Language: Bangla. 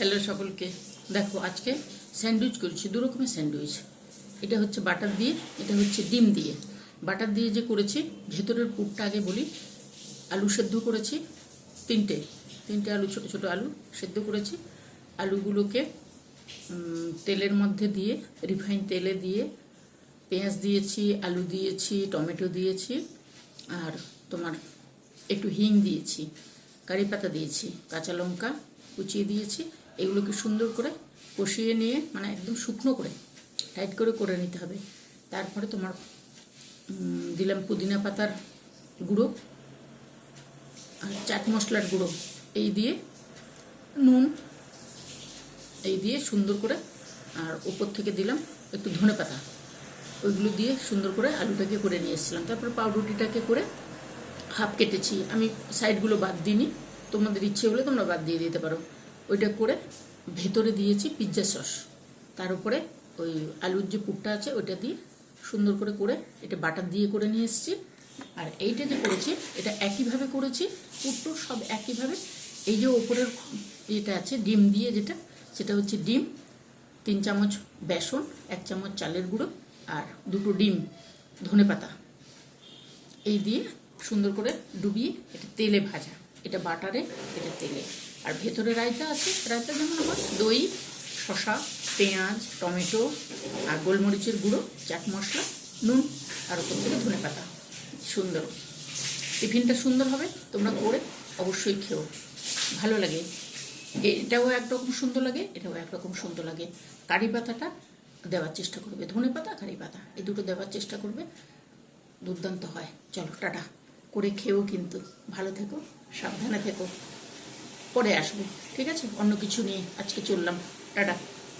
হ্যালো সকলকে। দেখো আজকে স্যান্ডউইচ করেছি, দু রকমের স্যান্ডউইচ। এটা হচ্ছে বাটার দিয়ে, এটা হচ্ছে ডিম দিয়ে। বাটার দিয়ে যে করেছি, ভেতরের পুরটা আগে বলি। আলু সেদ্ধ করেছি, তিনটে তিনটে আলু, ছোট ছোট আলু সেদ্ধ করেছি। আলুগুলোকে তেলের মধ্যে দিয়ে, রিফাইন তেলে দিয়ে পেঁয়াজ দিয়েছি, আলু দিয়েছি, টমেটো দিয়েছি, আর তোমার একটু হিং দিয়েছি, কারি পাতা দিয়েছি, কাঁচা লঙ্কা কুচিয়ে দিয়েছি। এগুলোকে সুন্দর করে কষিয়ে নিয়ে, মানে একদম শুকনো করে টাইট করে করে নিতে হবে। তারপরে তোমার দিলাম পুদিনা পাতার গুঁড়ো আর চাট মশলার গুঁড়ো, এই দিয়ে নুন, এই দিয়ে সুন্দর করে, আর উপর থেকে দিলাম একটু ধনে পাতা। ওইগুলো দিয়ে সুন্দর করে আলুটাকে করে নিয়ে এসেছিলাম। তারপরে পাউরুটিটাকে করে হাফ কেটেছি, আমি সাইডগুলো বাদ দিইনি, তোমাদের ইচ্ছে হলে তোমরা বাদ দিয়ে দিতে পারো। ওইটা করে ভেতরে দিয়েছি পিৎজা সস, তার উপরে ওই আলুর যে পুরটা আছে ওইটা দিয়ে সুন্দর করে করে এটা বাটার দিয়ে করে নিয়ে এসেছি। আর এইটা যে করেছি এটা একইভাবে করেছি, পুরটো সব একইভাবে। এই যে ওপরের এটা আছে ডিম দিয়ে, যেটা সেটা হচ্ছে ডিম, 3 চামচ বেসন, 1 চামচ চালের গুঁড়ো, আর 2টো ডিম, ধনে পাতা, এই দিয়ে সুন্দর করে ডুবিয়ে এটা তেলে ভাজা। এটা বাটারে, এটা তেলে। আর ভেতরে রায়তা আছে, রায়তা যেমন হয় দই, শসা, পেঁয়াজ, টমেটো, আর গোলমরিচের গুঁড়ো, চাট মশলা, নুন, আর ওপর থেকে ধনে পাতা। সুন্দর টিফিনটা সুন্দর হবে, তোমরা করে অবশ্যই খেও, ভালো লাগে। এটাও একরকম সুন্দর লাগে, এটাও একরকম সুন্দর লাগে। কারি পাতাটা দেওয়ার চেষ্টা করবে, ধনে পাতা, কারি পাতা, এই দুটো দেওয়ার চেষ্টা করবে, দুর্দান্ত হয়। চলো টাটা, করে খেও কিন্তু। ভালো থেকো, সাবধানে থেকো, পরে আসবো, ঠিক আছে? অন্য কিছু নিয়ে আজকে চললাম, টাটা।